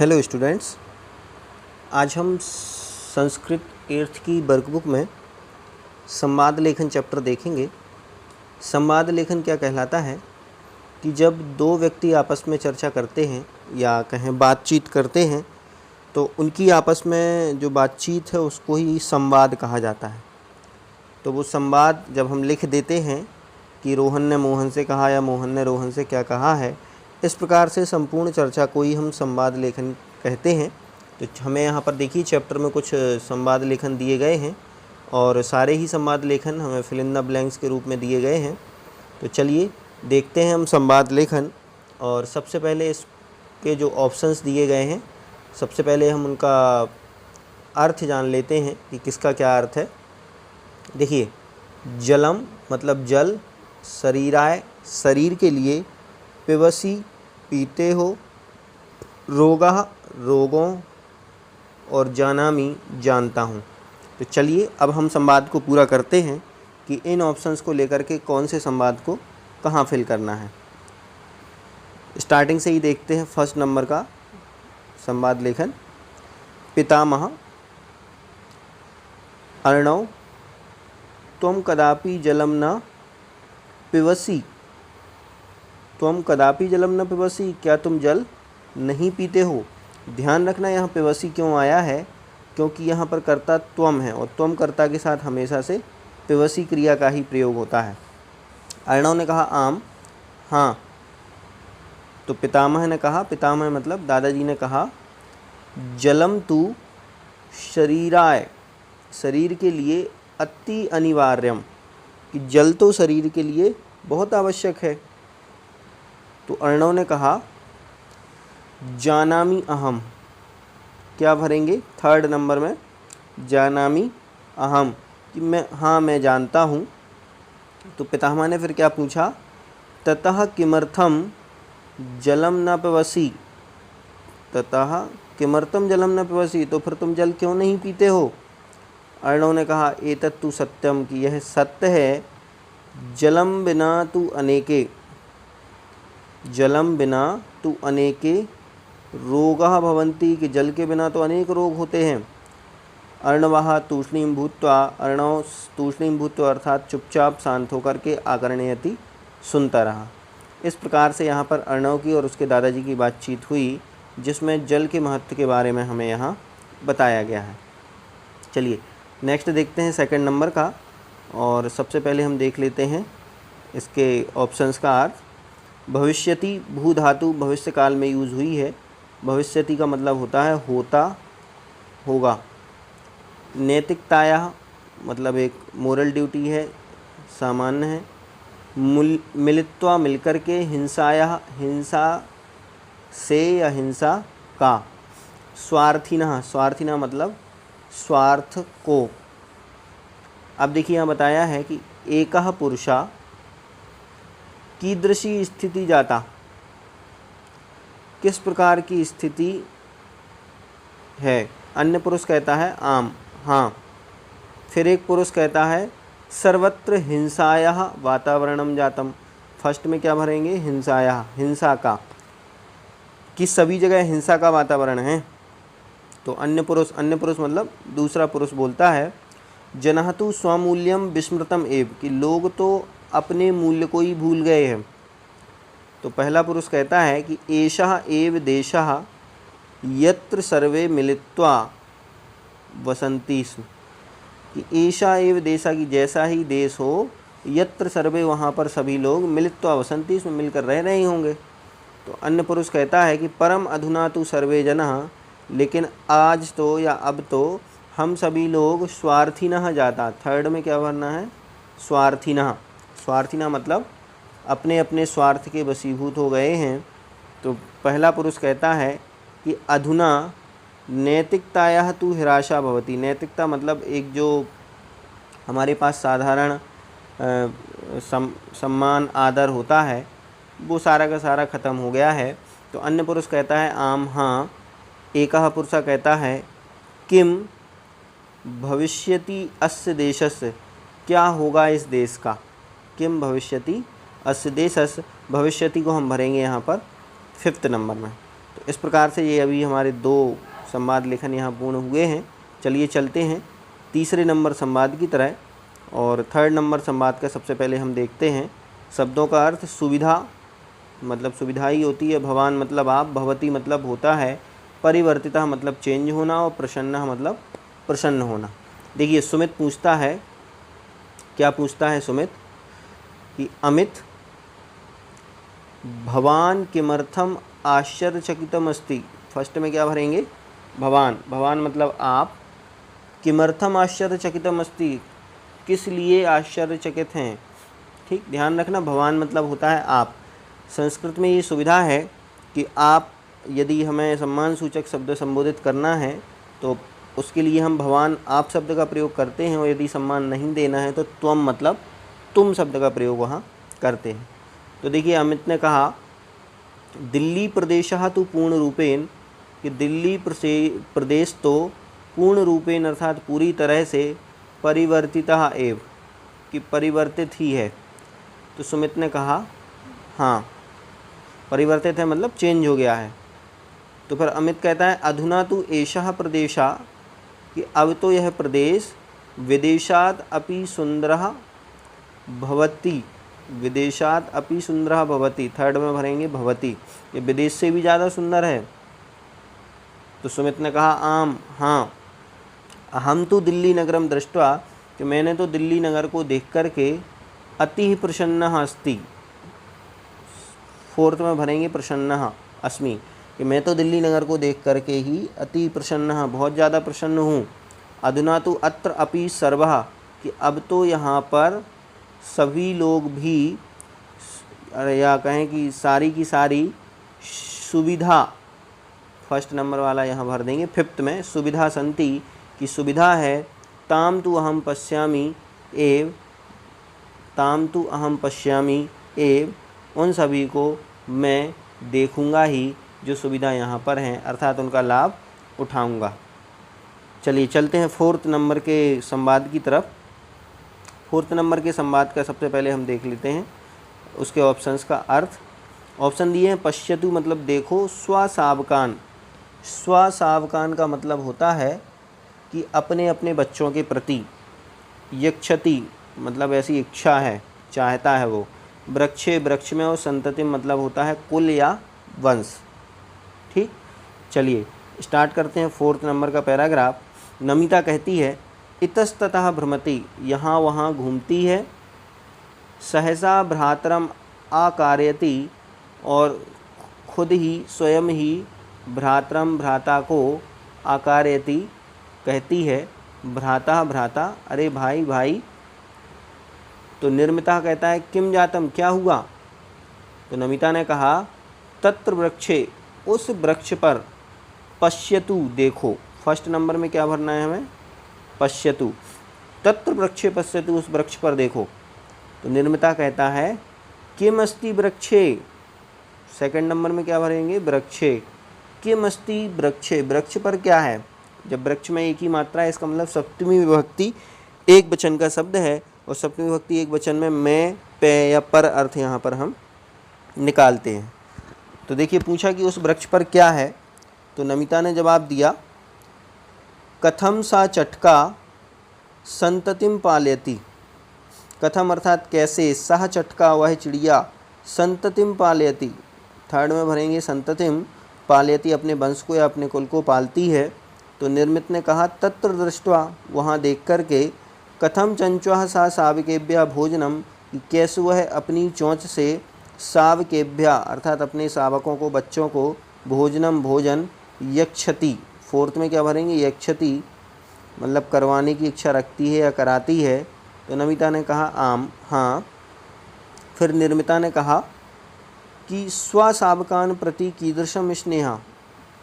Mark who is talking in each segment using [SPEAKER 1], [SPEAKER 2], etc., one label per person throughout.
[SPEAKER 1] Hello students, आज हम Sanskrit 8th की वर्कबुक में संवाद लेखन चैप्टर देखेंगे। संवाद लेखन क्या कहलाता है कि जब दो व्यक्ति आपस में चर्चा करते हैं या कहें बातचीत करते हैं तो उनकी आपस में जो बातचीत है उसको ही संवाद कहा जाता है। तो वो संवाद जब हम लिख देते हैं कि रोहन ने मोहन से कहा या मोहन ने रोहन से क्या कहा है, इस प्रकार से संपूर्ण चर्चा को ही हम संवाद लेखन कहते हैं। तो हमें यहाँ पर देखिए चैप्टर में कुछ संवाद लेखन दिए गए हैं और सारे ही संवाद लेखन हमें फिल इन द ब्लैंक्स के रूप में दिए गए हैं। तो चलिए देखते हैं हम संवाद लेखन। और सबसे पहले इसके जो ऑप्शंस दिए गए हैं, सबसे पहले हम उनका अर्थ जान लेते हैं कि किसका क्या अर्थ है। देखिए, जलम मतलब जल, शरीराय शरीर के लिए, पिबसी पीते हो, रोगा रोगों और जानामी जानता हूँ। तो चलिए अब हम संवाद को पूरा करते हैं कि इन ऑप्शंस को लेकर के कौन से संवाद को कहाँ फिल करना है। स्टार्टिंग से ही देखते हैं फर्स्ट नंबर का संवाद लेखन। पितामह अर्णव त्वं कदापि जलम न पिबसि। त्वं कदापि जलम न पिबसि, क्या तुम जल नहीं पीते हो। ध्यान रखना यहाँ पिबसि क्यों आया है, क्योंकि यहाँ पर कर्ता त्वम है और त्वम कर्ता के साथ हमेशा से पिबसि क्रिया का ही प्रयोग होता है। अर्णव ने कहा आम, हाँ। तो पितामह ने कहा, पितामह मतलब दादाजी ने कहा, जलम तु शरीराय शरीर के लिए अति अनिवार्यम, कि जल तो शरीर के लिए बहुत आवश्यक है। तो अर्णव ने कहा जानामि अहम, क्या भरेंगे थर्ड नंबर में, जानामि अहम कि मैं जानता हूँ। तो पितामह ने फिर क्या पूछा, ततः किमर्थम जलम न पिबसि। ततः किमर्थम जलम न पिबसि, तो फिर तुम जल क्यों नहीं पीते हो। अर्णव ने कहा एतत्तु सत्यम, कि यह सत्य है, जलम बिना तु अनेके, जलम बिना तु अनेके रोगाः भवन्ति, कि जल के बिना तो अनेक रोग होते हैं। अर्णवः तूष्णीं भूत्वा, अर्णव तूष्णीं भूत्वा अर्थात चुपचाप शांत होकर के आकर्णयति सुनता रहा। इस प्रकार से यहाँ पर अर्णव की और उसके दादाजी की बातचीत हुई, जिसमें जल के महत्व के बारे में हमें यहाँ बताया गया है। चलिए नेक्स्ट देखते हैं सेकंड नंबर का। और सबसे पहले हम देख लेते हैं इसके ऑप्शंस का अर्थ। भविष्यति भू धातु भविष्य काल में यूज़ हुई है। भविष्यति का मतलब होता है होता, होगा। नैतिकताया मतलब एक मोरल ड्यूटी है, सामान्य है। मिलित्वा मिलकर के, हिंसाया हिंसा से या हिंसा का। स्वार्थिनः स्वार्थिनः मतलब स्वार्थ को। अब देखिए यहाँ बताया है कि एकः पुरुषा कीदृशी स्थिति जाता, किस प्रकार की स्थिति है। अन्य पुरुष कहता है आम, हाँ। फिर एक पुरुष कहता है सर्वत्र हिंसायाः वातावरणम जातम। फर्स्ट में क्या भरेंगे, हिंसायाः हिंसा का, कि सभी जगह हिंसा का वातावरण है। तो अन्य पुरुष मतलब दूसरा पुरुष बोलता है जनः तु स्वमूल्यम विस्मृतम एव, कि लोग तो अपने मूल्य को ही भूल गए हैं। तो पहला पुरुष कहता है कि एषः एव देशः यत्र सर्वे मिलित्वा वसन्ति स्म, कि एषा एव देशः, की जैसा ही देश हो, यत्र सर्वे वहाँ पर सभी लोग, मिलित्वा वसन्ति स्म मिलकर रह रहे होंगे। तो अन्य पुरुष कहता है कि परम अधुना तु सर्वे जनः, लेकिन आज तो या अब तो हम सभी लोग स्वार्थिनः जाता। थर्ड में क्या भरना है, स्वार्थिनः। स्वार्थिनः मतलब अपने अपने स्वार्थ के वशीभूत हो गए हैं। तो पहला पुरुष कहता है कि अधुना नैतिकतायाः तु हिराशा भवति। नैतिकता मतलब एक जो हमारे पास साधारण सम्मान आदर होता है, वो सारा का सारा ख़त्म हो गया है। तो अन्य पुरुष कहता है आम, हाँ। एकः पुरुषः कहता है किम भविष्यति अस्य देशस्य, क्या होगा इस देश का। किम भविष्यति अस्य देशस्य, भविष्यति को हम भरेंगे यहाँ पर 5th नंबर में। तो इस प्रकार से ये अभी हमारे 2 संवाद लेखन यहाँ पूर्ण हुए हैं। चलिए चलते हैं तीसरे नंबर संवाद की तरह। और थर्ड नंबर संवाद का सबसे पहले हम देखते हैं शब्दों का अर्थ। सुविधा मतलब सुविधा ही होती है, भवान मतलब आप, भवती मतलब होता है, परिवर्तिता मतलब चेंज होना, और प्रसन्न मतलब प्रसन्न होना। देखिए सुमित पूछता है, क्या पूछता है सुमित कि अमित भवान किमर्थम आश्चर्यचकितम अस्ति। फर्स्ट में क्या भरेंगे? भवान। भवान मतलब आप। किमर्थम आश्चर्यचकितम अस्ति, किस लिए आश्चर्यचकित हैं। ठीक, ध्यान रखना, भवान मतलब होता है आप। संस्कृत में ये सुविधा है कि आप यदि हमें सम्मान सूचक शब्द संबोधित करना है तो उसके लिए हम भवान आप शब्द का प्रयोग करते हैं, और यदि सम्मान नहीं देना है तो त्वम मतलब तुम शब्द का प्रयोग वहाँ करते हैं। तो देखिए अमित ने कहा दिल्ली प्रदेशः तु पूर्ण रूपेण, कि दिल्ली प्रदेश तो पूर्ण रूपेण अर्थात पूरी तरह से परिवर्तितः एव, कि परिवर्तित ही है। तो सुमित ने कहा हाँ, परिवर्तित है मतलब चेंज हो गया है। तो फिर अमित कहता है अधुना तु एषः प्रदेशः, कि अब तो यह प्रदेश विदेशात् अपि सुंदरः भवति, विदेशात् अपि सुंदरः भवति, थर्ड में भरेंगे भवति, ये विदेश से भी ज़्यादा सुंदर है। तो सुमित ने कहा आम, हाँ। अहम तो दिल्ली नगरम दृष्ट्वा, कि मैंने तो दिल्ली नगर को देख कर के अति प्रसन्नः अस्ति, फोर्थ में भरेंगे प्रसन्नः अस्मि, कि मैं तो दिल्ली नगर को देख कर के ही अति प्रसन्नः बहुत ज़्यादा प्रसन्न हूँ। अधुना तो अत्र अपि सर्वः, कि अब तो यहाँ पर सभी लोग भी, या कहें कि सारी की सारी सुविधा, फर्स्ट नंबर वाला यहाँ भर देंगे फिफ्थ में, सुविधा संति, की सुविधा है। ताम तु अहम पश्यामि एव, ताम तु अहम पश्यामि एव, उन सभी को मैं देखूँगा ही जो सुविधा यहाँ पर हैं, अर्थात उनका लाभ उठाऊँगा। चलिए चलते हैं फोर्थ नंबर के संवाद की तरफ। फोर्थ नंबर के संवाद का सबसे पहले हम देख लेते हैं उसके ऑप्शंस का अर्थ। ऑप्शन दिए हैं पश्यतु मतलब देखो, स्वसावकान, स्वसावकान का मतलब होता है कि अपने अपने बच्चों के प्रति, यक्षति मतलब ऐसी इच्छा है, चाहता है वो, वृक्षे वृक्ष में, और संतति मतलब होता है कुल या वंश। ठीक, चलिए स्टार्ट करते हैं फोर्थ नंबर का पैराग्राफ। नमिता कहती है इतस्ततः भ्रमति, यहाँ वहाँ घूमती है। सहसा भ्रातरम आकारयति, और खुद ही स्वयं ही भ्रातरम भ्राता को आकारयति कहती है। भ्राता भ्राता, अरे भाई भाई। तो निर्मिता कहता है किम जातम, क्या हुआ। तो नमिता ने कहा तत्र वृक्षे, उस वृक्ष पर, पश्यतु देखो, फर्स्ट नंबर में क्या भरना है हमें, पश्यतु, तत्र वृक्षे पश्यतु, उस वृक्ष पर देखो। तो निर्मिता कहता है किम अस्ति वृक्षे, सेकंड नंबर में क्या भरेंगे, वृक्षे, किम अस्ति वृक्षे, वृक्ष पर क्या है। जब वृक्ष में एक ही मात्रा है इसका मतलब सप्तमी विभक्ति एक वचन का शब्द है, और सप्तमी विभक्ति एक वचन में मैं, पे या पर अर्थ यहाँ पर हम निकालते हैं। तो देखिए पूछा कि उस वृक्ष पर क्या है। तो नमिता ने जवाब दिया कथम सा चटका संततिम पालयति, कथम अर्थात कैसे, सह चटका वह चिड़िया, संततिम पालयति, थर्ड में भरेंगे संततिम, पालयति अपने वंश को या अपने कुल को पालती है। तो निर्मित ने कहा तत्र दृष्ट्वा, वहाँ देख कर के, कथम चंचुः सा सावकेभ्यः भोजनम, कैसे वह अपनी चोंच से सावकेभ्यः अर्थात अपने शावकों को, बच्चों को, भोजनम भोजन, यक्षति, फोर्थ में क्या भरेंगे, यक्षति मतलब करवाने की इच्छा रखती है या कराती है। तो नमिता ने कहा आम, हाँ। फिर निर्मिता ने कहा कि स्वसावकान प्रति कीदृशम स्नेहा,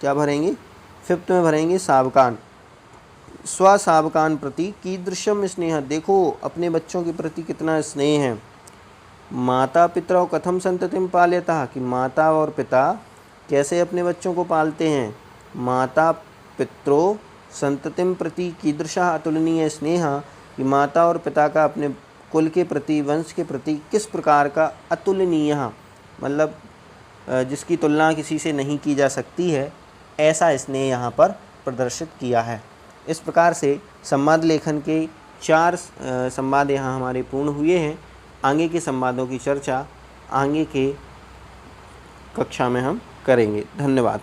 [SPEAKER 1] क्या भरेंगे, फिफ्थ में भरेंगे सावकान, स्वसावकान प्रति कीदृशम स्नेह, देखो अपने बच्चों के प्रति कितना स्नेह है। माता पितरौ कथम संततिम पाल्यतः, कि माता और पिता कैसे अपने बच्चों को पालते हैं। माता पितरो संततिम प्रति कीदृशः अतुलनीय स्नेह, कि माता और पिता का अपने कुल के प्रति, वंश के प्रति किस प्रकार का अतुलनीय मतलब जिसकी तुलना किसी से नहीं की जा सकती है, ऐसा इसने यहाँ पर प्रदर्शित किया है। इस प्रकार से संवाद लेखन के 4 संवाद यहाँ हमारे पूर्ण हुए हैं। आगे के संवादों की चर्चा आगे के कक्षा में हम करेंगे। धन्यवाद।